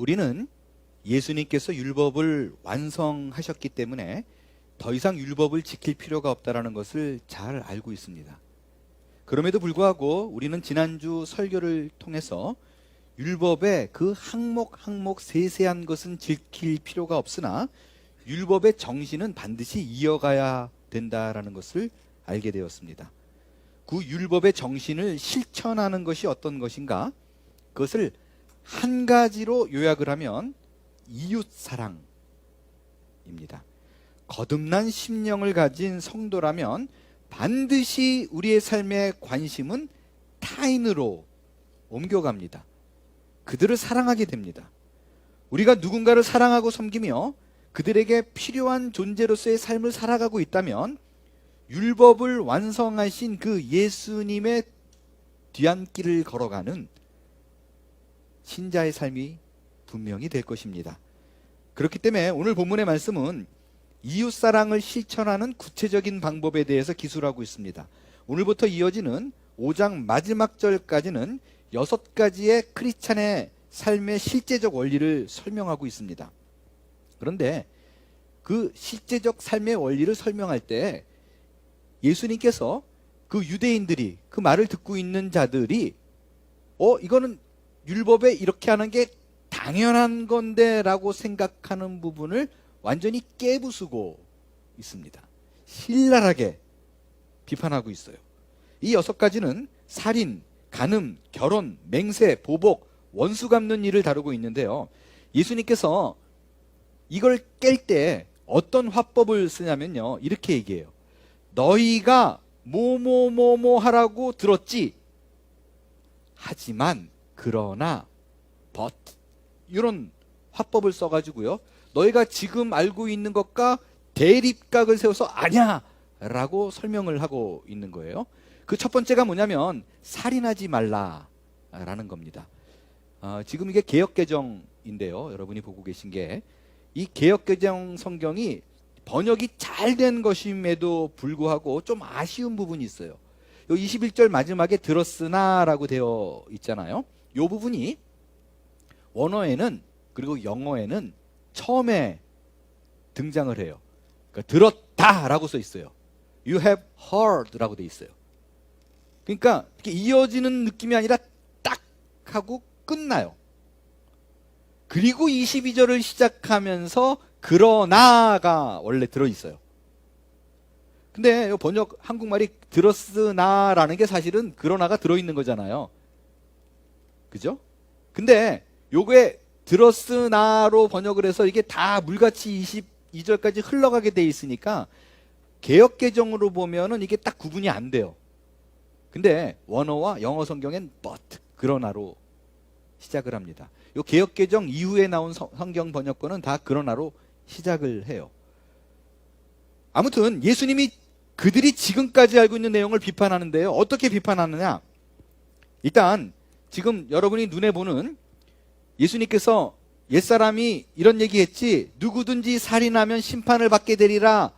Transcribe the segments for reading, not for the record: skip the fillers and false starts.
우리는 예수님께서 율법을 완성하셨기 때문에 더 이상 율법을 지킬 필요가 없다는 것을 잘 알고 있습니다. 그럼에도 불구하고 우리는 지난주 설교를 통해서 율법의 그 항목 세세한 것은 지킬 필요가 없으나 율법의 정신은 반드시 이어가야 된다라는 것을 알게 되었습니다. 그 율법의 정신을 실천하는 것이 어떤 것인가? 그것을 한 가지로 요약을 하면 이웃사랑입니다. 거듭난 심령을 가진 성도라면 반드시 우리의 삶의 관심은 타인으로 옮겨갑니다. 그들을 사랑하게 됩니다. 우리가 누군가를 사랑하고 섬기며 그들에게 필요한 존재로서의 삶을 살아가고 있다면 율법을 완성하신 그 예수님의 뒤안길을 걸어가는 신자의 삶이 분명히 될 것입니다. 그렇기 때문에 오늘 본문의 말씀은 이웃사랑을 실천하는 구체적인 방법에 대해서 기술하고 있습니다. 오늘부터 이어지는 5장 마지막 절까지는 6가지의 크리스찬의 삶의 실제적 원리를 설명하고 있습니다. 그런데 그 실제적 삶의 원리를 설명할 때 예수님께서 그 유대인들이 그 말을 듣고 있는 자들이 이거는 율법에 이렇게 하는 게 당연한 건데 라고 생각하는 부분을 완전히 깨부수고 있습니다. 신랄하게 비판하고 있어요. 이 6가지는 살인, 간음, 결혼, 맹세, 보복, 원수 갚는 일을 다루고 있는데요. 예수님께서 이걸 깰 때 어떤 화법을 쓰냐면요. 이렇게 얘기해요. 너희가 뭐뭐뭐뭐 하라고 들었지. 하지만 그러나 but 이런 화법을 써가지고요. 너희가 지금 알고 있는 것과 대립각을 세워서 아냐 라고 설명을 하고 있는 거예요. 그 첫 번째가 뭐냐면 살인하지 말라라는 겁니다. 지금 이게 개역개정인데요. 여러분이 보고 계신 게 이 개역개정 성경이 번역이 잘 된 것임에도 불구하고 좀 아쉬운 부분이 있어요. 요 21절 마지막에 들었으나 라고 되어 있잖아요. 요 부분이 원어에는 그리고 영어에는 처음에 등장을 해요. 그러니까 들었다 라고 써 있어요. You have heard 라고 돼 있어요. 그러니까 이렇게 이어지는 느낌이 아니라 딱 하고 끝나요. 그리고 22절을 시작하면서 그러나가 원래 들어있어요. 근데 이 번역 한국말이 들었으나라는 게 사실은 그러나가 들어있는 거잖아요. 그죠? 근데 요게 들었으나로 번역을 해서 이게 다 물같이 22절까지 흘러가게 돼 있으니까 개역개정으로 보면은 이게 딱 구분이 안 돼요. 근데 원어와 영어 성경엔 but, 그러나로 시작을 합니다. 요 개역개정 이후에 나온 성경 번역본은 다 그러나로 시작을 해요. 아무튼 예수님이 그들이 지금까지 알고 있는 내용을 비판하는데요. 어떻게 비판하느냐? 일단 지금 여러분이 눈에 보는 예수님께서 옛사람이 이런 얘기했지, 누구든지 살인하면 심판을 받게 되리라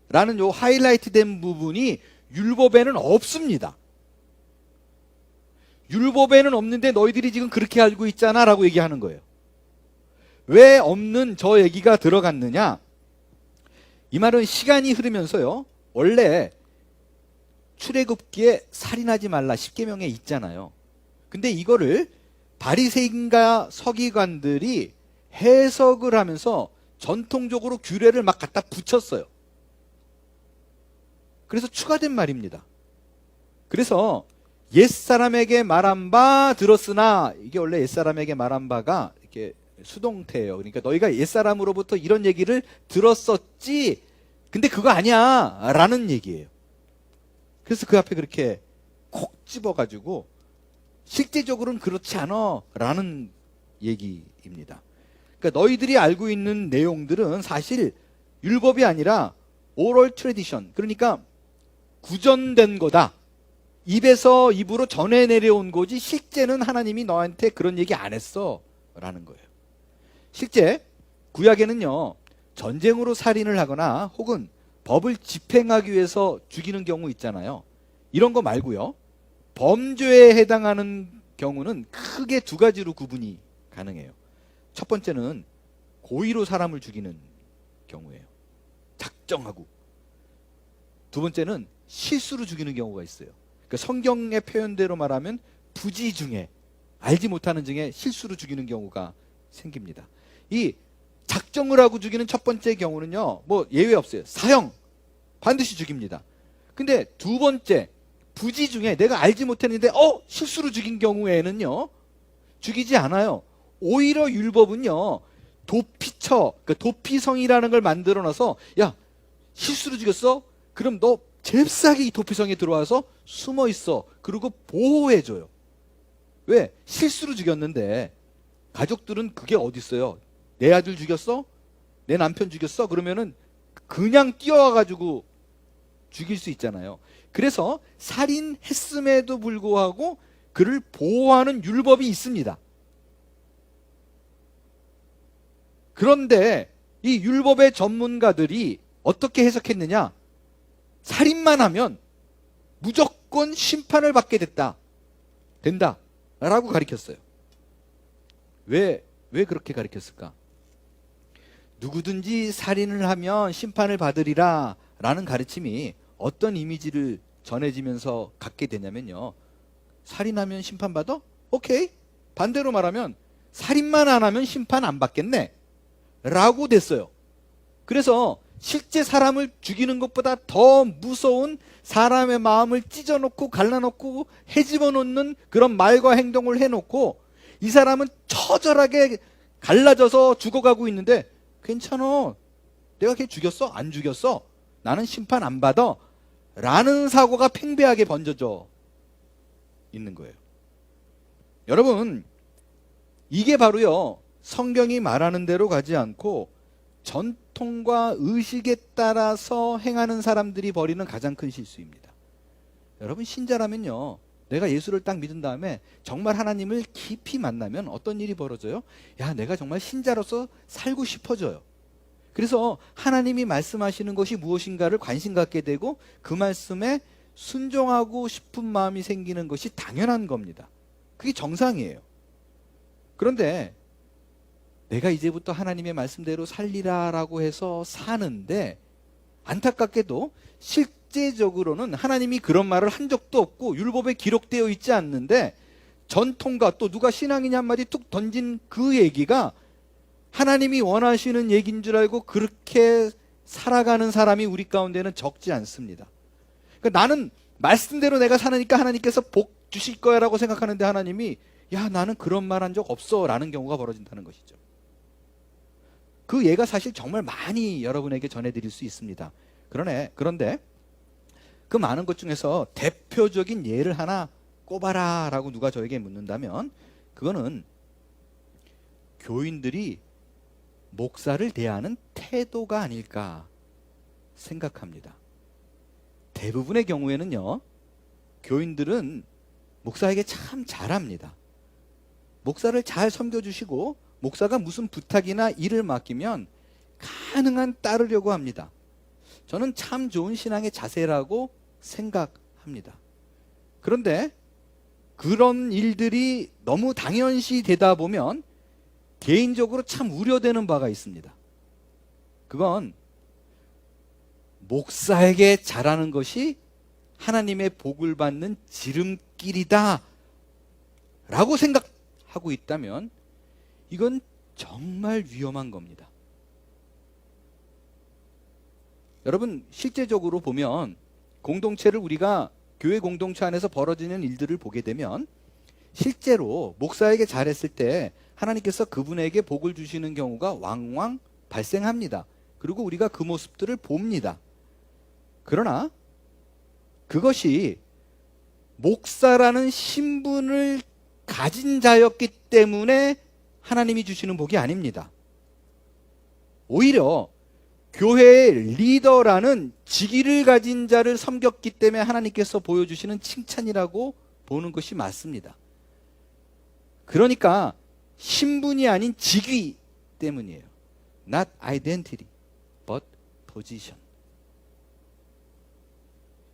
라는 요 하이라이트 된 부분이 율법에는 없습니다. 율법에는 없는데 너희들이 지금 그렇게 알고 있잖아 라고 얘기하는 거예요. 왜 없는 저 얘기가 들어갔느냐? 이 말은 시간이 흐르면서요, 원래 출애굽기에 살인하지 말라 10계명에 있잖아요. 근데 이거를 바리새인과 서기관들이 해석을 하면서 전통적으로 규례를 막 갖다 붙였어요. 그래서 추가된 말입니다. 그래서 옛사람에게 말한 바 들었으나, 이게 원래 옛사람에게 말한 바가 이렇게 수동태예요. 그러니까 너희가 옛사람으로부터 이런 얘기를 들었었지, 근데 그거 아니야 라는 얘기예요. 그래서 그 앞에 그렇게 콕 집어가지고 실제적으로는 그렇지 않아 라는 얘기입니다. 그러니까 너희들이 알고 있는 내용들은 사실 율법이 아니라 오럴 트래디션, 그러니까 구전된 거다. 입에서 입으로 전해 내려온 거지 실제는 하나님이 너한테 그런 얘기 안 했어 라는 거예요. 실제 구약에는요, 전쟁으로 살인을 하거나 혹은 법을 집행하기 위해서 죽이는 경우 있잖아요. 이런 거 말고요, 범죄에 해당하는 경우는 크게 2가지로 구분이 가능해요. 첫 번째는 고의로 사람을 죽이는 경우예요. 작정하고. 두 번째는 실수로 죽이는 경우가 있어요. 그러니까 성경의 표현대로 말하면 부지 중에, 알지 못하는 중에 실수로 죽이는 경우가 생깁니다. 이 작정을 하고 죽이는 첫 번째 경우는요, 뭐 예외 없어요. 사형 반드시 죽입니다. 근데 두 번째 부지 중에 내가 알지 못했는데 실수로 죽인 경우에는요 죽이지 않아요. 오히려 율법은요 도피처, 그러니까 도피성이라는 걸 만들어 놔서, 야 실수로 죽였어? 그럼 너 잽싸게 이 도피성에 들어와서 숨어 있어. 그리고 보호해줘요. 왜? 실수로 죽였는데 가족들은 그게 어디 있어요? 내 아들 죽였어? 내 남편 죽였어? 그러면은 그냥 뛰어와가지고 죽일 수 있잖아요. 그래서 살인했음에도 불구하고 그를 보호하는 율법이 있습니다. 그런데 이 율법의 전문가들이 어떻게 해석했느냐? 살인만 하면 무조건 심판을 받게 된다 라고 가르쳤어요. 왜 그렇게 가르쳤을까? 누구든지 살인을 하면 심판을 받으리라 라는 가르침이 어떤 이미지를 전해지면서 갖게 되냐면요, 살인하면 심판받아? 오케이. 반대로 말하면 살인만 안 하면 심판 안 받겠네 라고 됐어요. 그래서 실제 사람을 죽이는 것보다 더 무서운 사람의 마음을 찢어놓고 갈라놓고 헤집어 놓는 그런 말과 행동을 해놓고 이 사람은 처절하게 갈라져서 죽어가고 있는데, 괜찮아, 내가 걔 죽였어? 안 죽였어? 나는 심판 안 받아 라는 사고가 팽배하게 번져져 있는 거예요. 여러분, 이게 바로요 성경이 말하는 대로 가지 않고 전통과 의식에 따라서 행하는 사람들이 벌이는 가장 큰 실수입니다. 여러분, 신자라면요, 내가 예수를 딱 믿은 다음에 정말 하나님을 깊이 만나면 어떤 일이 벌어져요? 야, 내가 정말 신자로서 살고 싶어져요. 그래서 하나님이 말씀하시는 것이 무엇인가를 관심 갖게 되고 그 말씀에 순종하고 싶은 마음이 생기는 것이 당연한 겁니다. 그게 정상이에요. 그런데 내가 이제부터 하나님의 말씀대로 살리라라고 해서 사는데, 안타깝게도 실제적으로는 하나님이 그런 말을 한 적도 없고 율법에 기록되어 있지 않는데, 전통과 또 누가 신앙이냐 한마디 툭 던진 그 얘기가 하나님이 원하시는 얘기인 줄 알고 그렇게 살아가는 사람이 우리 가운데는 적지 않습니다. 그러니까 나는 말씀대로 내가 사니까 하나님께서 복 주실 거야 라고 생각하는데, 하나님이 야, 나는 그런 말 한 적 없어 라는 경우가 벌어진다는 것이죠. 그 예가 사실 정말 많이 여러분에게 전해드릴 수 있습니다. 그런데 그 많은 것 중에서 대표적인 예를 하나 꼽아라 라고 누가 저에게 묻는다면, 그거는 교인들이 목사를 대하는 태도가 아닐까 생각합니다. 대부분의 경우에는요, 교인들은 목사에게 참 잘합니다. 목사를 잘 섬겨주시고 목사가 무슨 부탁이나 일을 맡기면 가능한 따르려고 합니다. 저는 참 좋은 신앙의 자세라고 생각합니다. 그런데 그런 일들이 너무 당연시 되다 보면 개인적으로 참 우려되는 바가 있습니다. 그건 목사에게 잘하는 것이 하나님의 복을 받는 지름길이다 라고 생각하고 있다면 이건 정말 위험한 겁니다. 여러분, 실제적으로 보면 공동체를, 우리가 교회 공동체 안에서 벌어지는 일들을 보게 되면 실제로 목사에게 잘했을 때 하나님께서 그분에게 복을 주시는 경우가 왕왕 발생합니다. 그리고 우리가 그 모습들을 봅니다. 그러나 그것이 목사라는 신분을 가진 자였기 때문에 하나님이 주시는 복이 아닙니다. 오히려 교회의 리더라는 직위를 가진 자를 섬겼기 때문에 하나님께서 보여주시는 칭찬이라고 보는 것이 맞습니다. 그러니까 신분이 아닌 직위 때문이에요. Not identity, but position.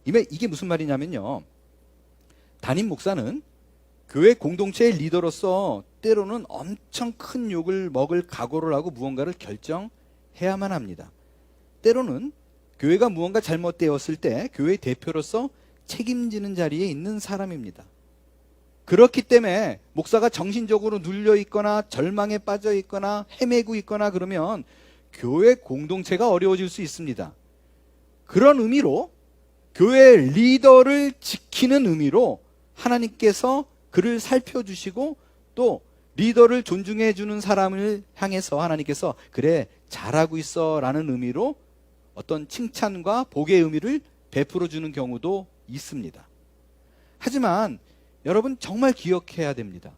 이게 무슨 말이냐면요, 담임 목사는 교회 공동체의 리더로서 때로는 엄청 큰 욕을 먹을 각오를 하고 무언가를 결정해야만 합니다. 때로는 교회가 무언가 잘못되었을 때 교회 대표로서 책임지는 자리에 있는 사람입니다. 그렇기 때문에 목사가 정신적으로 눌려 있거나 절망에 빠져 있거나 헤매고 있거나 그러면 교회 공동체가 어려워질 수 있습니다. 그런 의미로 교회 리더를 지키는 의미로 하나님께서 그를 살펴주시고 또 리더를 존중해 주는 사람을 향해서 하나님께서 그래 잘하고 있어 라는 의미로 어떤 칭찬과 복의 의미를 베풀어 주는 경우도 있습니다. 하지만 여러분 정말 기억해야 됩니다.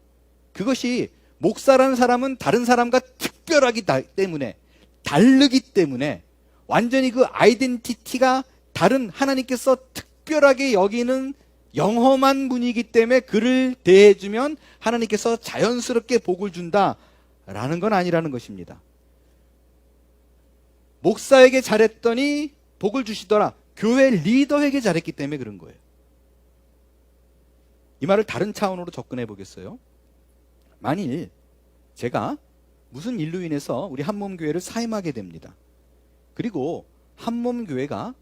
그것이 목사라는 사람은 다른 사람과 특별하기 때문에 다르기 때문에 완전히 그 아이덴티티가 다른 하나님께서 특별하게 여기는 영험한 분이기 때문에 그를 대해주면 하나님께서 자연스럽게 복을 준다라는 건 아니라는 것입니다. 목사에게 잘했더니 복을 주시더라. 교회 리더에게 잘했기 때문에 그런 거예요. 이 말을 다른 차원으로 접근해 보겠어요. 만일 제가 무슨 일로 인해서 우리 한몸교회를 사임하게 됩니다. 그리고 한몸교회가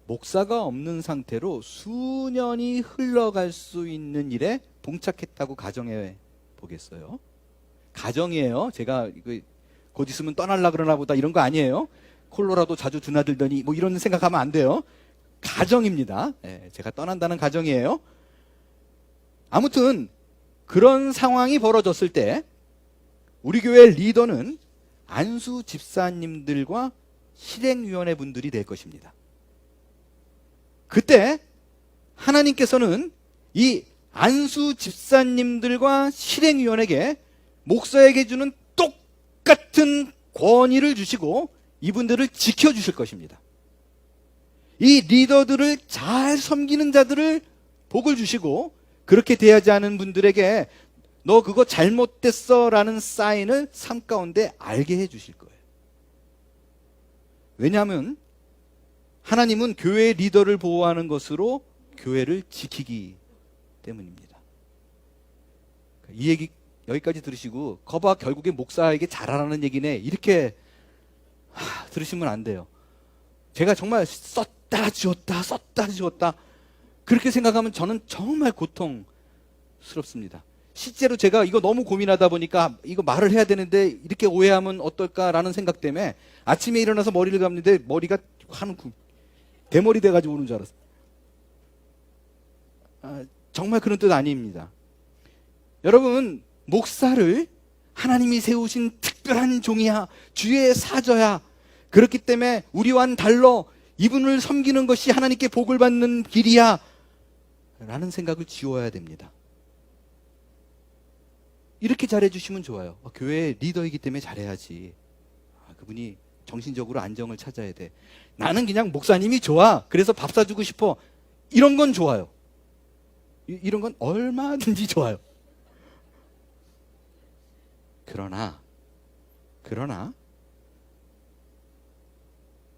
목사가 없는 상태로 수년이 흘러갈 수 있는 일에 봉착했다고 가정해 보겠어요. 가정이에요. 제가 곧 있으면 떠날라 그러나 보다 이런 거 아니에요. 콜로라도 자주 드나들더니 뭐 이런 생각하면 안 돼요. 가정입니다. 제가 떠난다는 가정이에요. 아무튼 그런 상황이 벌어졌을 때 우리 교회 리더는 안수 집사님들과 실행위원회 분들이 될 것입니다. 그때 하나님께서는 이 안수 집사님들과 실행위원에게 목사에게 주는 똑같은 권위를 주시고 이분들을 지켜주실 것입니다. 이 리더들을 잘 섬기는 자들을 복을 주시고 그렇게 대하지 않은 분들에게 너 그거 잘못됐어 라는 사인을 삶 가운데 알게 해 주실 거예요. 왜냐하면 하나님은 교회의 리더를 보호하는 것으로 교회를 지키기 때문입니다. 이 얘기 여기까지 들으시고 거봐 결국에 목사에게 잘하라는 얘기네 이렇게 들으시면 안 돼요. 제가 정말 썼다 지웠다 그렇게 생각하면 저는 정말 고통스럽습니다. 실제로 제가 이거 너무 고민하다 보니까 이거 말을 해야 되는데 이렇게 오해하면 어떨까라는 생각 때문에 아침에 일어나서 머리를 감는데 머리가 대머리 돼가지고 오는 줄 알았어요. 정말 그런 뜻 아닙니다. 여러분 목사를 하나님이 세우신 특별한 종이야 주의 사저야 그렇기 때문에 우리와는 달러 이분을 섬기는 것이 하나님께 복을 받는 길이야 라는 생각을 지워야 됩니다. 이렇게 잘해주시면 좋아요. 교회 리더이기 때문에 잘해야지. 그분이 정신적으로 안정을 찾아야 돼. 나는 그냥 목사님이 좋아. 그래서 밥 사주고 싶어. 이런 건 좋아요. 이런 건 얼마든지 좋아요. 그러나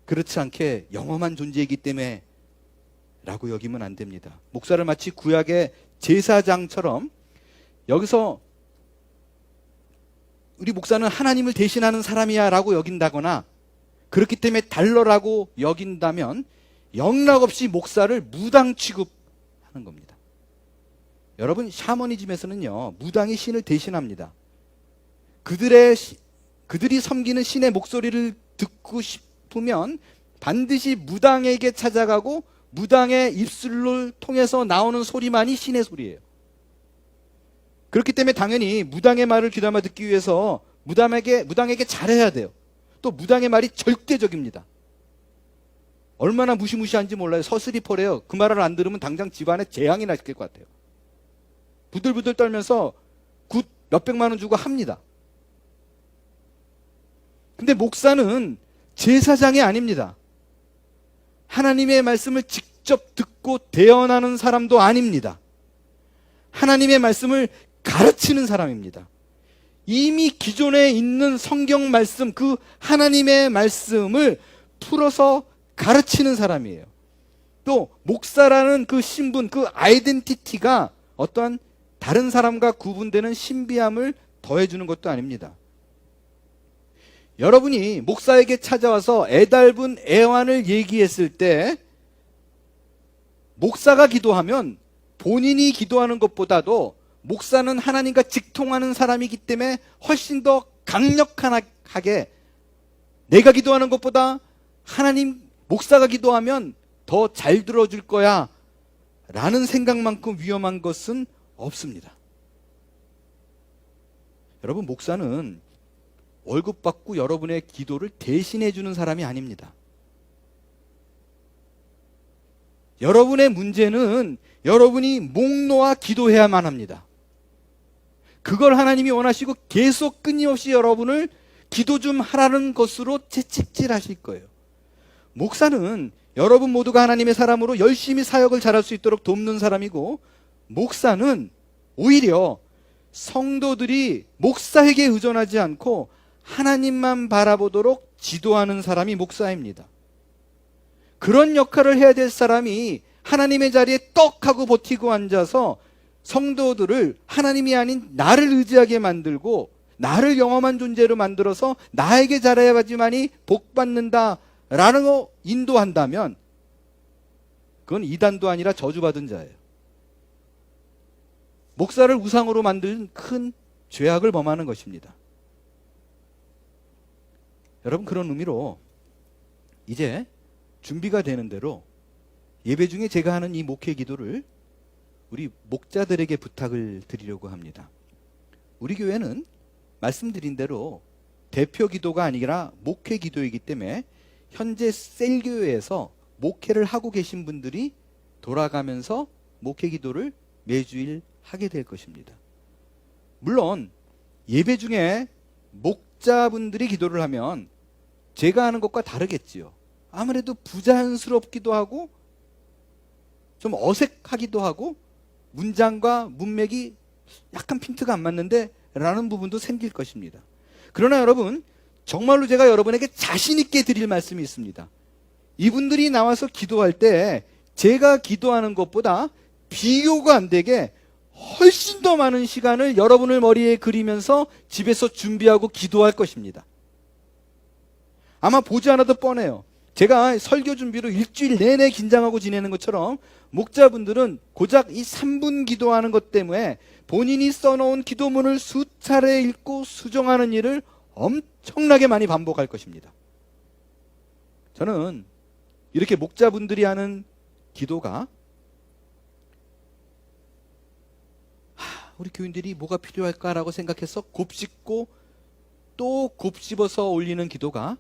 그렇지 않게 영험한 존재이기 때문에 라고 여기면 안 됩니다. 목사를 마치 구약의 제사장처럼 여기서 우리 목사는 하나님을 대신하는 사람이야 라고 여긴다거나 그렇기 때문에 달러라고 여긴다면 영락없이 목사를 무당 취급하는 겁니다. 여러분 샤머니즘에서는요 무당이 신을 대신합니다. 그들이 섬기는 신의 목소리를 듣고 싶으면 반드시 무당에게 찾아가고 무당의 입술을 통해서 나오는 소리만이 신의 소리예요. 그렇기 때문에 당연히 무당의 말을 귀담아 듣기 위해서 무당에게 잘해야 돼요. 또 무당의 말이 절대적입니다. 얼마나 무시무시한지 몰라요. 서슬이퍼래요. 그 말을 안 들으면 당장 집안에 재앙이 날 것 같아요. 부들부들 떨면서 굿 몇백만 원 주고 합니다. 근데 목사는 제사장이 아닙니다. 하나님의 말씀을 직접 듣고 대언하는 사람도 아닙니다. 하나님의 말씀을 가르치는 사람입니다. 이미 기존에 있는 성경 말씀, 그 하나님의 말씀을 풀어서 가르치는 사람이에요. 또 목사라는 그 신분, 그 아이덴티티가 어떠한 다른 사람과 구분되는 신비함을 더해주는 것도 아닙니다. 여러분이 목사에게 찾아와서 애달픈 애환을 얘기했을 때 목사가 기도하면 본인이 기도하는 것보다도 목사는 하나님과 직통하는 사람이기 때문에 훨씬 더 강력하게 내가 기도하는 것보다 하나님 목사가 기도하면 더 잘 들어줄 거야 라는 생각만큼 위험한 것은 없습니다. 여러분, 목사는 월급 받고 여러분의 기도를 대신해 주는 사람이 아닙니다. 여러분의 문제는 여러분이 목 놓아 기도해야만 합니다. 그걸 하나님이 원하시고 계속 끊임없이 여러분을 기도 좀 하라는 것으로 채찍질하실 거예요. 목사는 여러분 모두가 하나님의 사람으로 열심히 사역을 잘할 수 있도록 돕는 사람이고, 목사는 오히려 성도들이 목사에게 의존하지 않고 하나님만 바라보도록 지도하는 사람이 목사입니다. 그런 역할을 해야 될 사람이 하나님의 자리에 떡 하고 버티고 앉아서 성도들을 하나님이 아닌 나를 의지하게 만들고 나를 영험한 존재로 만들어서 나에게 잘해야지만이 복받는다라는 거 인도한다면 그건 이단도 아니라 저주받은 자예요. 목사를 우상으로 만든 큰 죄악을 범하는 것입니다. 여러분, 그런 의미로 이제 준비가 되는 대로 예배 중에 제가 하는 이 목회 기도를 우리 목자들에게 부탁을 드리려고 합니다. 우리 교회는 말씀드린 대로 대표 기도가 아니라 목회 기도이기 때문에 현재 셀교회에서 목회를 하고 계신 분들이 돌아가면서 목회 기도를 매주일 하게 될 것입니다. 물론 예배 중에 목자분들이 기도를 하면 제가 하는 것과 다르겠지요. 아무래도 부자연스럽기도 하고 좀 어색하기도 하고 문장과 문맥이 약간 핀트가 안 맞는데 라는 부분도 생길 것입니다. 그러나 여러분, 정말로 제가 여러분에게 자신 있게 드릴 말씀이 있습니다. 이분들이 나와서 기도할 때 제가 기도하는 것보다 비교가 안 되게 훨씬 더 많은 시간을 여러분을 머리에 그리면서 집에서 준비하고 기도할 것입니다. 아마 보지 않아도 뻔해요. 제가 설교 준비로 일주일 내내 긴장하고 지내는 것처럼 목자분들은 고작 이 3분 기도하는 것 때문에 본인이 써놓은 기도문을 수차례 읽고 수정하는 일을 엄청나게 많이 반복할 것입니다. 저는 이렇게 목자분들이 하는 기도가 우리 교인들이 뭐가 필요할까라고 생각해서 곱씹고 또 곱씹어서 올리는 기도가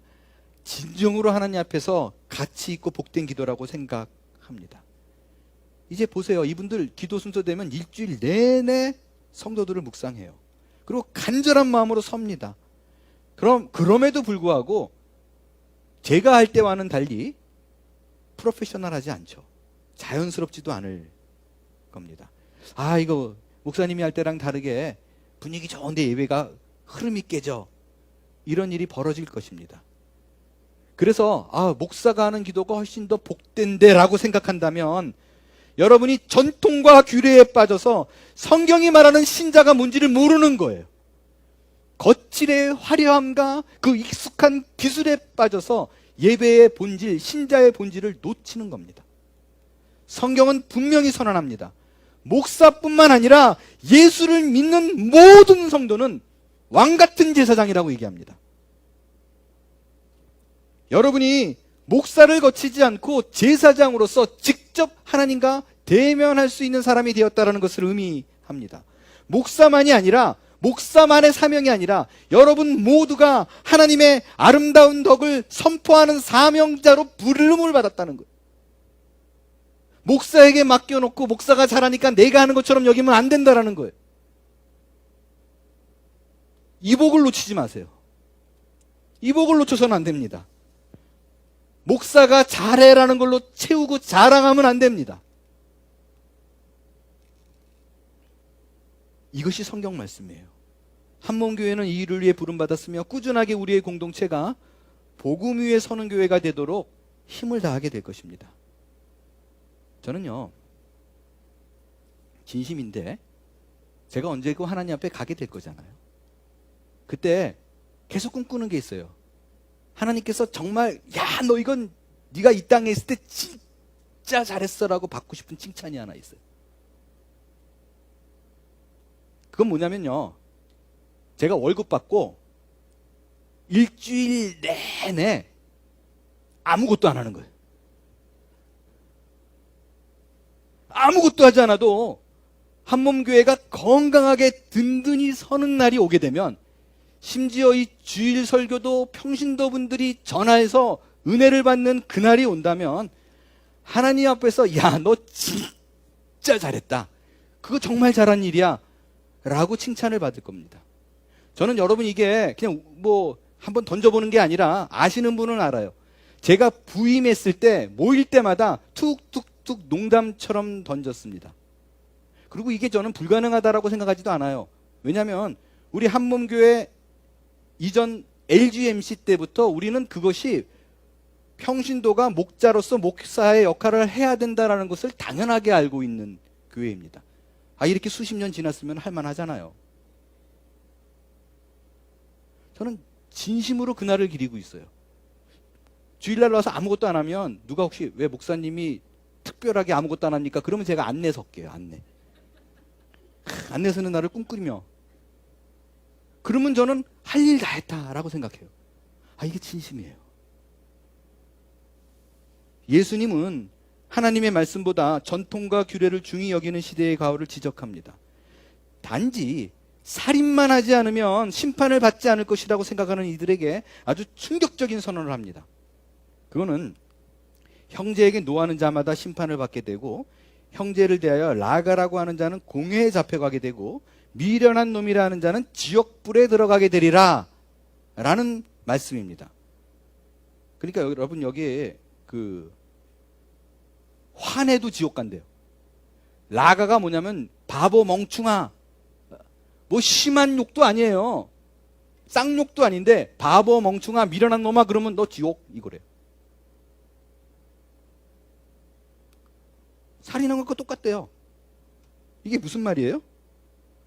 진정으로 하나님 앞에서 가치 있고 복된 기도라고 생각합니다. 이제 보세요. 이분들 기도 순서 되면 일주일 내내 성도들을 묵상해요. 그리고 간절한 마음으로 섭니다. 그럼에도 불구하고 제가 할 때와는 달리 프로페셔널하지 않죠. 자연스럽지도 않을 겁니다. 이거 목사님이 할 때랑 다르게 분위기 좋은데 예배가 흐름이 깨져. 이런 일이 벌어질 것입니다. 그래서 목사가 하는 기도가 훨씬 더 복된데 라고 생각한다면 여러분이 전통과 규례에 빠져서 성경이 말하는 신자가 뭔지를 모르는 거예요. 거칠의 화려함과 그 익숙한 기술에 빠져서 예배의 본질, 신자의 본질을 놓치는 겁니다. 성경은 분명히 선언합니다. 목사뿐만 아니라 예수를 믿는 모든 성도는 왕같은 제사장이라고 얘기합니다. 여러분이 목사를 거치지 않고 제사장으로서 직접 하나님과 대면할 수 있는 사람이 되었다는 것을 의미합니다. 목사만이 아니라 목사만의 사명이 아니라 여러분 모두가 하나님의 아름다운 덕을 선포하는 사명자로 부름을 받았다는 거예요. 목사에게 맡겨놓고 목사가 잘하니까 내가 하는 것처럼 여기면 안 된다는 거예요. 이 복을 놓치지 마세요. 이 복을 놓쳐서는 안 됩니다. 목사가 잘해라는 걸로 채우고 자랑하면 안 됩니다. 이것이 성경 말씀이에요. 한몸교회는 이 일을 위해 부름받았으며 꾸준하게 우리의 공동체가 복음 위에 서는 교회가 되도록 힘을 다하게 될 것입니다. 저는요, 진심인데 제가 언제고 하나님 앞에 가게 될 거잖아요. 그때 계속 꿈꾸는 게 있어요. 하나님께서 정말 야, 너 이건 네가 이 땅에 있을 때 진짜 잘했어라고 받고 싶은 칭찬이 하나 있어요. 그건 뭐냐면요, 제가 월급 받고 일주일 내내 아무것도 안 하는 거예요. 아무것도 하지 않아도 한몸교회가 건강하게 든든히 서는 날이 오게 되면, 심지어 이 주일 설교도 평신도 분들이 전화해서 은혜를 받는 그날이 온다면, 하나님 앞에서 야, 너 진짜 잘했다, 그거 정말 잘한 일이야 라고 칭찬을 받을 겁니다. 저는 여러분 이게 그냥 뭐 한번 던져보는 게 아니라 아시는 분은 알아요. 제가 부임했을 때 모일 때마다 툭툭툭 농담처럼 던졌습니다. 그리고 이게 저는 불가능하다라고 생각하지도 않아요. 왜냐하면 우리 한몸교회 이전 LGMC 때부터 우리는 그것이 평신도가 목자로서 목사의 역할을 해야 된다는 것을 당연하게 알고 있는 교회입니다. 이렇게 수십 년 지났으면 할만하잖아요. 저는 진심으로 그날을 기리고 있어요. 주일날 와서 아무것도 안 하면 누가 혹시 왜 목사님이 특별하게 아무것도 안 합니까? 그러면 제가 안내 설게요. 안내 서는 날을 꿈꾸며, 그러면 저는 할 일 다 했다라고 생각해요. 이게 진심이에요. 예수님은 하나님의 말씀보다 전통과 규례를 중히 여기는 시대의 가오를 지적합니다. 단지 살인만 하지 않으면 심판을 받지 않을 것이라고 생각하는 이들에게 아주 충격적인 선언을 합니다. 그거는 형제에게 노하는 자마다 심판을 받게 되고, 형제를 대하여 라가라고 하는 자는 공회에 잡혀가게 되고, 미련한 놈이라 하는 자는 지옥불에 들어가게 되리라 라는 말씀입니다. 그러니까 여러분 여기에 화내도 지옥 간대요. 라가가 뭐냐면 바보 멍충아, 뭐 심한 욕도 아니에요. 쌍욕도 아닌데 바보 멍충아 미련한 놈아 그러면 너 지옥 이거래요. 살인한 것과 똑같대요. 이게 무슨 말이에요?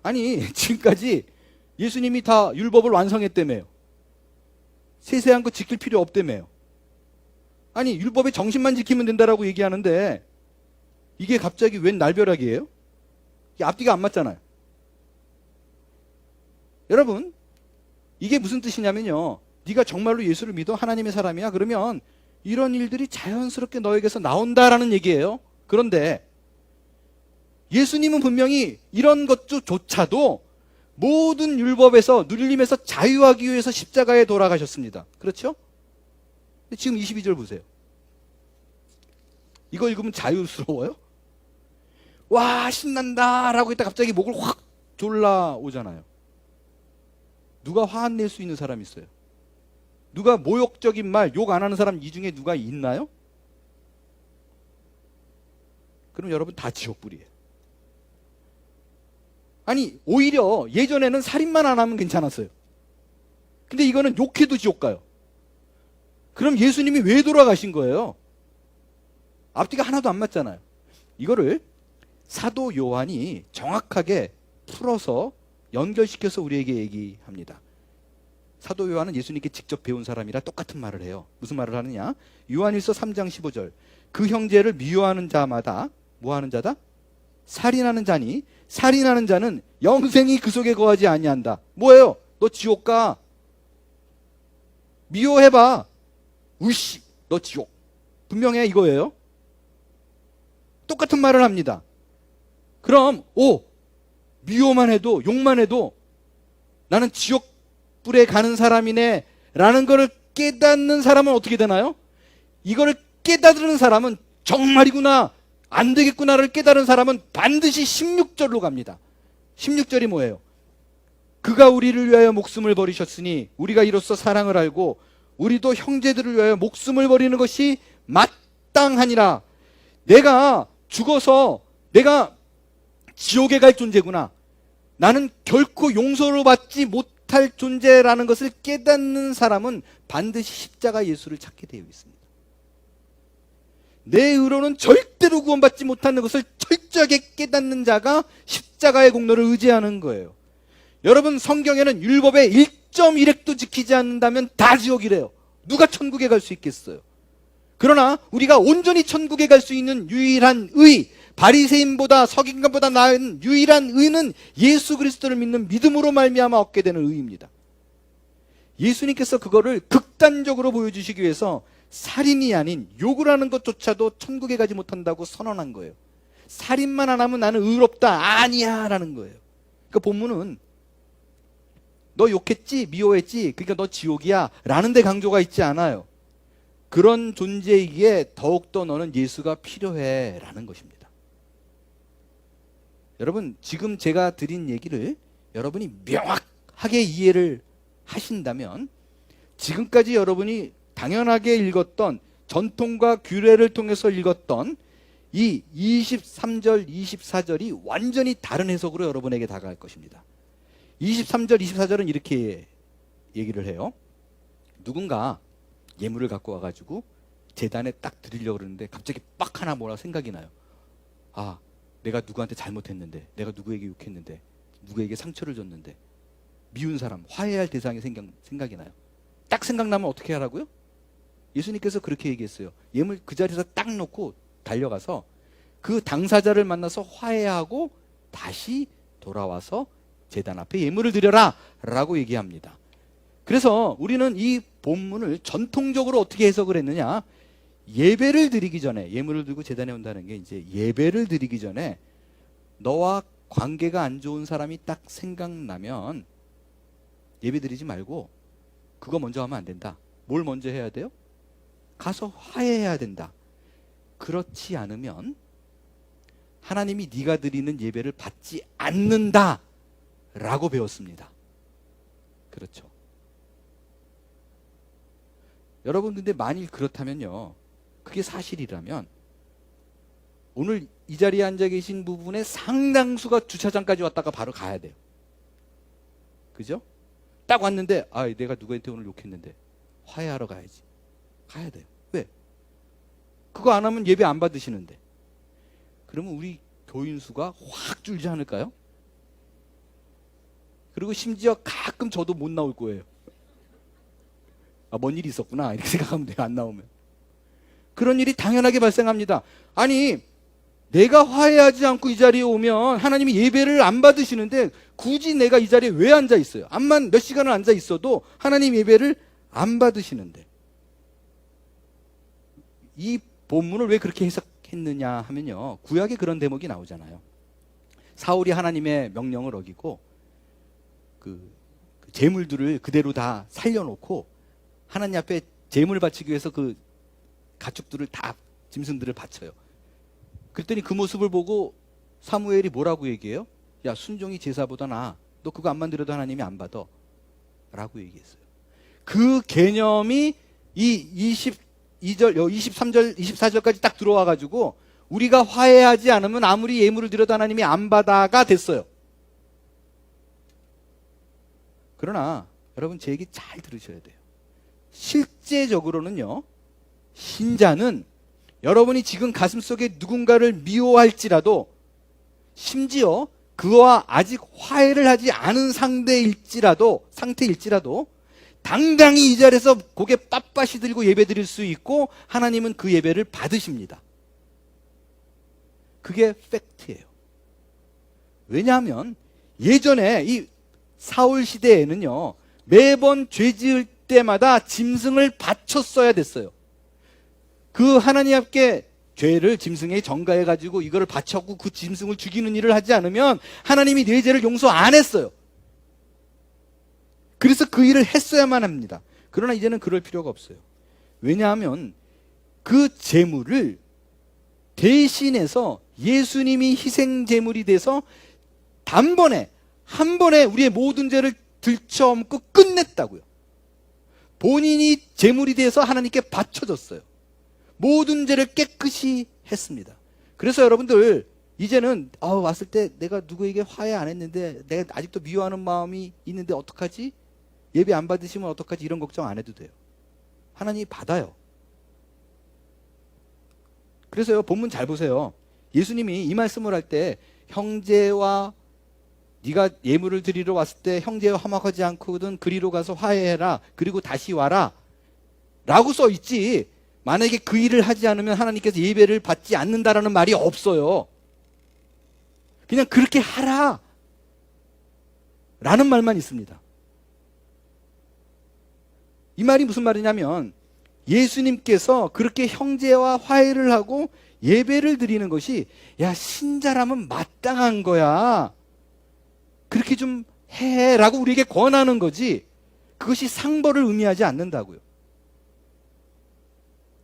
아니 지금까지 예수님이 다 율법을 완성했다며요. 세세한 거 지킬 필요 없다며요. 아니 율법의 정신만 지키면 된다라고 얘기하는데 이게 갑자기 웬 날벼락이에요? 이게 앞뒤가 안 맞잖아요. 여러분 이게 무슨 뜻이냐면요, 네가 정말로 예수를 믿어 하나님의 사람이야 그러면 이런 일들이 자연스럽게 너에게서 나온다라는 얘기예요. 그런데 예수님은 분명히 이런 것조차도 모든 율법에서 눌림에서 자유하기 위해서 십자가에 돌아가셨습니다. 그렇죠? 지금 22절 보세요. 이거 읽으면 자유스러워요? 와 신난다 라고 했다 갑자기 목을 확 졸라 오잖아요. 누가 화 안 낼 수 있는 사람이 있어요? 누가 모욕적인 말, 욕 안 하는 사람 이 중에 누가 있나요? 그럼 여러분 다 지옥불이에요. 아니 오히려 예전에는 살인만 안 하면 괜찮았어요. 근데 이거는 욕해도 지옥 가요. 그럼 예수님이 왜 돌아가신 거예요? 앞뒤가 하나도 안 맞잖아요. 이거를 사도 요한이 정확하게 풀어서 연결시켜서 우리에게 얘기합니다. 사도 요한은 예수님께 직접 배운 사람이라 똑같은 말을 해요. 무슨 말을 하느냐? 요한일서 3장 15절. 그 형제를 미워하는 자마다 뭐 하는 자다? 살인하는 자니 살인하는 자는 영생이 그 속에 거하지 아니한다. 뭐예요? 너 지옥 가. 미워해봐. 으씨 너 지옥. 분명해 이거예요. 똑같은 말을 합니다. 그럼 미워만 해도 욕만 해도 나는 지옥불에 가는 사람이네 라는 거를 깨닫는 사람은 어떻게 되나요? 이거를 깨닫는 사람은 정말이구나 안 되겠구나를 깨달은 사람은 반드시 16절로 갑니다. 16절이 뭐예요? 그가 우리를 위하여 목숨을 버리셨으니 우리가 이로써 사랑을 알고 우리도 형제들을 위하여 목숨을 버리는 것이 마땅하니라. 내가 죽어서 내가 지옥에 갈 존재구나. 나는 결코 용서를 받지 못할 존재라는 것을 깨닫는 사람은 반드시 십자가 예수를 찾게 되어 있습니다. 내 의로는 절대로 구원받지 못하는 것을 철저하게 깨닫는 자가 십자가의 공로를 의지하는 거예요. 여러분 성경에는 율법의 0.1획도 지키지 않는다면 다 지옥이래요. 누가 천국에 갈 수 있겠어요? 그러나 우리가 온전히 천국에 갈 수 있는 유일한 의, 바리새인보다 서기관보다 나은 유일한 의는 예수 그리스도를 믿는 믿음으로 말미암아 얻게 되는 의입니다. 예수님께서 그거를 극단적으로 보여주시기 위해서 살인이 아닌 욕을 하는 것조차도 천국에 가지 못한다고 선언한 거예요. 살인만 안 하면 나는 의롭다, 아니야 라는 거예요. 그러니까 본문은 너 욕했지, 미워했지, 그러니까 너 지옥이야 라는 데 강조가 있지 않아요. 그런 존재이기에 더욱더 너는 예수가 필요해 라는 것입니다. 여러분, 지금 제가 드린 얘기를 여러분이 명확하게 이해를 하신다면 지금까지 여러분이 당연하게 읽었던 전통과 규례를 통해서 읽었던 이 23절, 24절이 완전히 다른 해석으로 여러분에게 다가갈 것입니다. 23절, 24절은 이렇게 얘기를 해요. 누군가 예물을 갖고 와가지고 제단에 딱 드리려고 그러는데 갑자기 빡 하나 뭐라 생각이 나요. 아, 내가 누구한테 잘못했는데, 내가 누구에게 욕했는데, 누구에게 상처를 줬는데, 미운 사람, 화해할 대상이 생각이 나요. 딱 생각나면 어떻게 하라고요? 예수님께서 그렇게 얘기했어요. 예물 그 자리에서 딱 놓고 달려가서 그 당사자를 만나서 화해하고 다시 돌아와서 제단 앞에 예물을 드려라 라고 얘기합니다. 그래서 우리는 이 본문을 전통적으로 어떻게 해석을 했느냐, 예배를 드리기 전에, 예물을 들고 제단에 온다는 게 이제 예배를 드리기 전에 너와 관계가 안 좋은 사람이 딱 생각나면 예배 드리지 말고 그거 먼저 하면 안 된다. 뭘 먼저 해야 돼요? 가서 화해해야 된다. 그렇지 않으면 하나님이 네가 드리는 예배를 받지 않는다 라고 배웠습니다. 그렇죠. 여러분, 근데 만일 그렇다면요, 그게 사실이라면 오늘 이 자리에 앉아 계신 부분의 상당수가 주차장까지 왔다가 바로 가야 돼요. 그죠? 딱 왔는데, 아, 내가 누구한테 오늘 욕했는데 화해하러 가야지. 가야 돼요. 왜? 그거 안 하면 예배 안 받으시는데. 그러면 우리 교인 수가 확 줄지 않을까요? 그리고 심지어 가끔 저도 못 나올 거예요. 아, 뭔 일이 있었구나 이렇게 생각하면 돼요. 안 나오면. 그런 일이 당연하게 발생합니다. 아니, 내가 화해하지 않고 이 자리에 오면 하나님이 예배를 안 받으시는데 굳이 내가 이 자리에 왜 앉아 있어요? 암만 몇 시간을 앉아 있어도 하나님 예배를 안 받으시는데. 이 본문을 왜 그렇게 해석했느냐 하면요, 구약에 그런 대목이 나오잖아요. 사울이 하나님의 명령을 어기고 그 제물들을 그대로 다 살려놓고 하나님 앞에 제물을 바치기 위해서 그 가축들을 다, 짐승들을 바쳐요. 그랬더니 그 모습을 보고 사무엘이 뭐라고 얘기해요? 야, 순종이 제사보다 나아. 너 그거 안 만들어도 하나님이 안 받아 라고 얘기했어요. 그 개념이 이 22절, 23절, 24절까지 딱 들어와가지고 우리가 화해하지 않으면 아무리 예물을 드려도 하나님이 안 받아가 됐어요. 그러나 여러분, 제 얘기 잘 들으셔야 돼요. 실제적으로는요, 신자는 여러분이 지금 가슴속에 누군가를 미워할지라도, 심지어 그와 아직 화해를 하지 않은 상태일지라도 당당히 이 자리에서 고개 빳빳이 들고 예배 드릴 수 있고 하나님은 그 예배를 받으십니다. 그게 팩트예요. 왜냐하면 예전에 이 사울 시대에는요, 매번 죄 지을 때마다 짐승을 바쳤어야 됐어요. 그 하나님 앞에 죄를 짐승에 전가해가지고 이거를 바쳤고 그 짐승을 죽이는 일을 하지 않으면 하나님이 내 죄를 용서 안 했어요. 그래서 그 일을 했어야만 합니다. 그러나 이제는 그럴 필요가 없어요. 왜냐하면 그 제물을 대신해서 예수님이 희생 제물이 돼서 단번에, 한 번에 우리의 모든 죄를 들쳐업고 끝냈다고요. 본인이 제물이 돼서 하나님께 바쳐졌어요. 모든 죄를 깨끗이 했습니다. 그래서 여러분들, 이제는 왔을 때 내가 누구에게 화해 안 했는데 내가 아직도 미워하는 마음이 있는데 어떡하지? 예배 안 받으시면 어떡하지? 이런 걱정 안 해도 돼요. 하나님이 받아요. 그래서요, 본문 잘 보세요. 예수님이 이 말씀을 할 때 형제와 네가 예물을 드리러 왔을 때 형제와 화목하지 않거든 그리로 가서 화해해라. 그리고 다시 와라. 라고 써 있지. 만약에 그 일을 하지 않으면 하나님께서 예배를 받지 않는다라는 말이 없어요. 그냥 그렇게 하라. 라는 말만 있습니다. 이 말이 무슨 말이냐면 예수님께서 그렇게 형제와 화해를 하고 예배를 드리는 것이 야 신자라면 마땅한 거야. 그렇게 좀 해라고 우리에게 권하는 거지 그것이 상벌을 의미하지 않는다고요.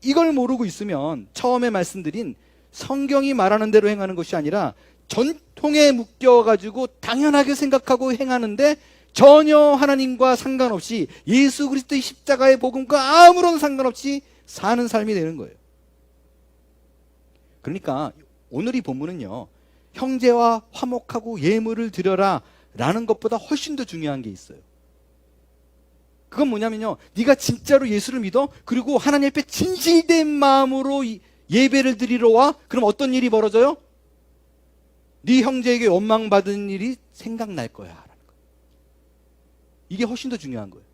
이걸 모르고 있으면 처음에 말씀드린 성경이 말하는 대로 행하는 것이 아니라 전통에 묶여가지고 당연하게 생각하고 행하는데 전혀 하나님과 상관없이 예수 그리스도의 십자가의 복음과 아무런 상관없이 사는 삶이 되는 거예요. 그러니까 오늘 이 본문은요 형제와 화목하고 예물을 드려라 라는 것보다 훨씬 더 중요한 게 있어요. 그건 뭐냐면요 네가 진짜로 예수를 믿어 그리고 하나님 앞에 진실된 마음으로 예배를 드리러 와. 그럼 어떤 일이 벌어져요? 네 형제에게 원망받은 일이 생각날 거야. 이게 훨씬 더 중요한 거예요.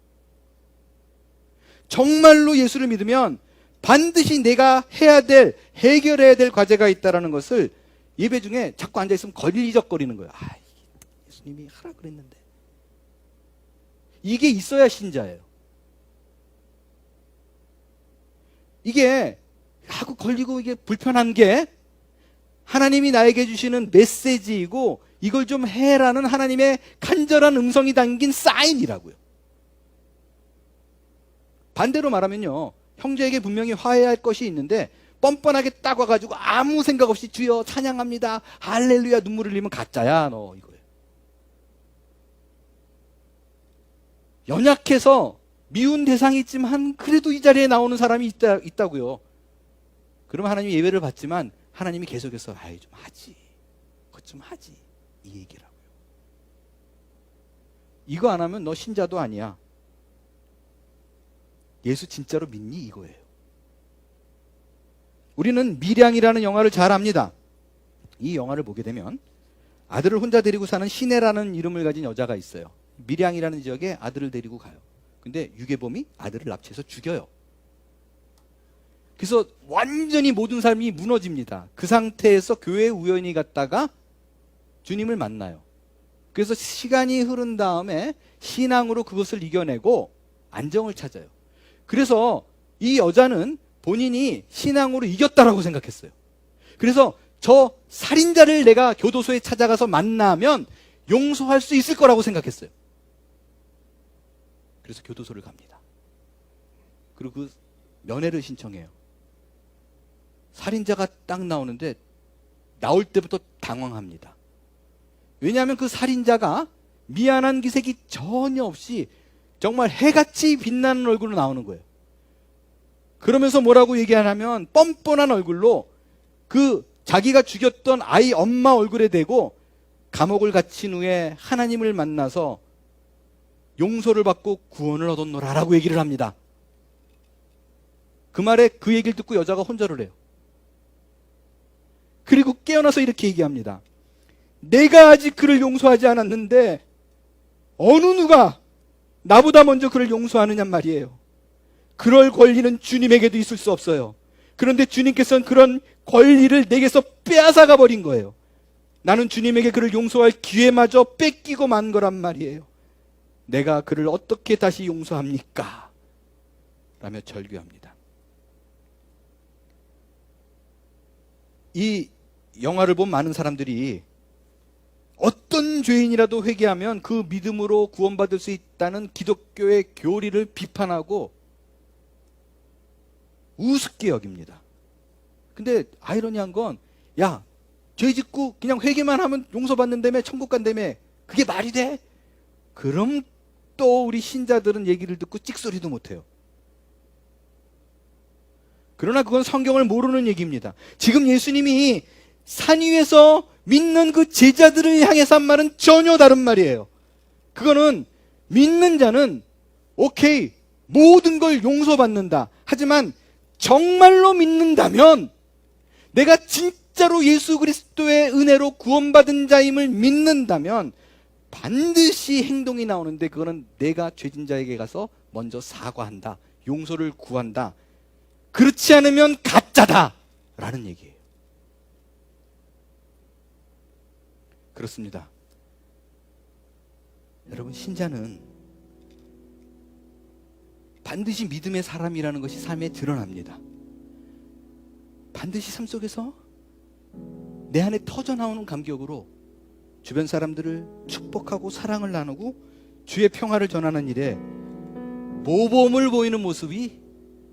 정말로 예수를 믿으면 반드시 내가 해야 될, 해결해야 될 과제가 있다는 것을 예배 중에 자꾸 앉아있으면 걸리적거리는 거예요. 아, 예수님이 하라 그랬는데. 이게 있어야 신자예요. 이게 하고 걸리고 이게 불편한 게 하나님이 나에게 주시는 메시지이고 이걸 좀 해라는 하나님의 간절한 음성이 담긴 사인이라고요. 반대로 말하면요 형제에게 분명히 화해할 것이 있는데 뻔뻔하게 딱 와가지고 아무 생각 없이 주여 찬양합니다 할렐루야 눈물을 흘리면 가짜야 너 이거예요. 연약해서 미운 대상이 있지만 그래도 이 자리에 나오는 사람이 있다고요. 그러면 하나님이 예배를 받지만 하나님이 계속해서 아이 좀 하지 그것 좀 하지 이 얘기라고요. 이거 안 하면 너 신자도 아니야. 예수 진짜로 믿니? 이거예요. 우리는 밀양이라는 영화를 잘 압니다. 이 영화를 보게 되면 아들을 혼자 데리고 사는 시내라는 이름을 가진 여자가 있어요. 밀양이라는 지역에 아들을 데리고 가요. 근데 유괴범이 아들을 납치해서 죽여요. 그래서 완전히 모든 삶이 무너집니다. 그 상태에서 교회에 우연히 갔다가 주님을 만나요. 그래서 시간이 흐른 다음에 신앙으로 그것을 이겨내고 안정을 찾아요. 그래서 이 여자는 본인이 신앙으로 이겼다라고 생각했어요. 그래서 저 살인자를 내가 교도소에 찾아가서 만나면 용서할 수 있을 거라고 생각했어요. 그래서 교도소를 갑니다. 그리고 그 면회를 신청해요. 살인자가 딱 나오는데 나올 때부터 당황합니다. 왜냐하면 그 살인자가 미안한 기색이 전혀 없이 정말 해같이 빛나는 얼굴로 나오는 거예요. 그러면서 뭐라고 얘기하냐면 뻔뻔한 얼굴로 그 자기가 죽였던 아이 엄마 얼굴에 대고 감옥을 갇힌 후에 하나님을 만나서 용서를 받고 구원을 얻었노라 라고 얘기를 합니다. 그 말에 그 얘기를 듣고 여자가 혼절을 해요. 그리고 깨어나서 이렇게 얘기합니다. 내가 아직 그를 용서하지 않았는데 어느 누가 나보다 먼저 그를 용서하느냔 말이에요. 그럴 권리는 주님에게도 있을 수 없어요. 그런데 주님께서는 그런 권리를 내게서 빼앗아가 버린 거예요. 나는 주님에게 그를 용서할 기회마저 뺏기고 만 거란 말이에요. 내가 그를 어떻게 다시 용서합니까? 라며 절규합니다. 이 영화를 본 많은 사람들이 어떤 죄인이라도 회개하면 그 믿음으로 구원받을 수 있다는 기독교의 교리를 비판하고 우습게 여깁니다. 근데 아이러니한 건 야, 죄 짓고 그냥 회개만 하면 용서받는다며 천국 간다며 그게 말이 돼? 그럼 또 우리 신자들은 얘기를 듣고 찍소리도 못해요. 그러나 그건 성경을 모르는 얘기입니다. 지금 예수님이 산 위에서 믿는 그 제자들을 향해서 한 말은 전혀 다른 말이에요. 그거는 믿는 자는 오케이 모든 걸 용서받는다. 하지만 정말로 믿는다면 내가 진짜로 예수 그리스도의 은혜로 구원받은 자임을 믿는다면 반드시 행동이 나오는데 그거는 내가 죄진 자에게 가서 먼저 사과한다. 용서를 구한다. 그렇지 않으면 가짜다. 라는 얘기예요. 그렇습니다. 여러분, 신자는 반드시 믿음의 사람이라는 것이 삶에 드러납니다. 반드시 삶 속에서 내 안에 터져나오는 감격으로 주변 사람들을 축복하고 사랑을 나누고 주의 평화를 전하는 일에 모범을 보이는 모습이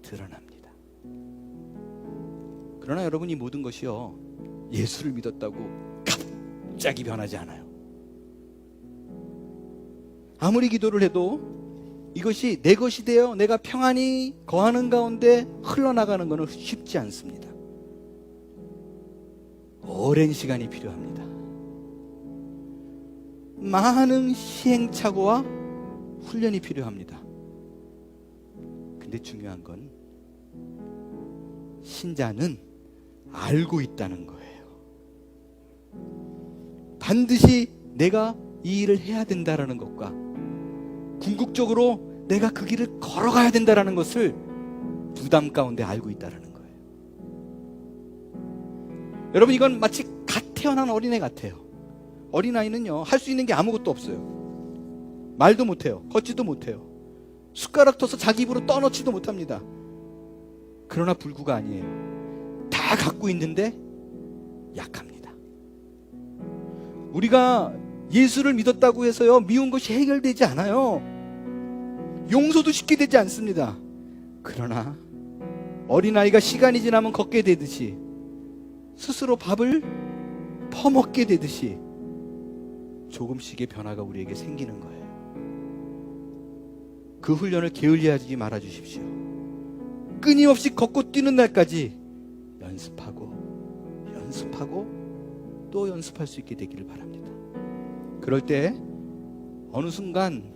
드러납니다. 그러나 여러분, 이 모든 것이요, 예수를 믿었다고 갑자기 변하지 않아요. 아무리 기도를 해도 이것이 내 것이 되어 내가 평안히 거하는 가운데 흘러나가는 것은 쉽지 않습니다. 오랜 시간이 필요합니다. 많은 시행착오와 훈련이 필요합니다. 근데 중요한 건 신자는 알고 있다는 거예요. 반드시 내가 이 일을 해야 된다라는 것과 궁극적으로 내가 그 길을 걸어가야 된다라는 것을 부담 가운데 알고 있다라는 거예요. 여러분, 이건 마치 갓 태어난 어린애 같아요. 어린아이는요, 할 수 있는 게 아무것도 없어요. 말도 못해요. 걷지도 못해요. 숟가락 터서 자기 입으로 떠넣지도 못합니다. 그러나 불구가 아니에요. 다 갖고 있는데 약합니다. 우리가 예수를 믿었다고 해서요, 미운 것이 해결되지 않아요. 용서도 쉽게 되지 않습니다. 그러나 어린아이가 시간이 지나면 걷게 되듯이, 스스로 밥을 퍼먹게 되듯이 조금씩의 변화가 우리에게 생기는 거예요. 그 훈련을 게을리하지 말아 주십시오. 끊임없이 걷고 뛰는 날까지 연습하고 또 연습할 수 있게 되기를 바랍니다. 그럴 때 어느 순간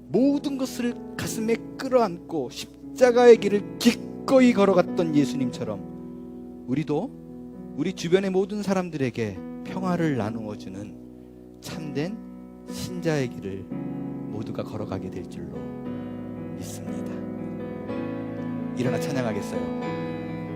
모든 것을 가슴에 끌어안고 십자가의 길을 기꺼이 걸어갔던 예수님처럼 우리도 우리 주변의 모든 사람들에게 평화를 나누어주는 참된 신자의 길을 모두가 걸어가게 될 줄로 믿습니다. 일어나 찬양하겠어요.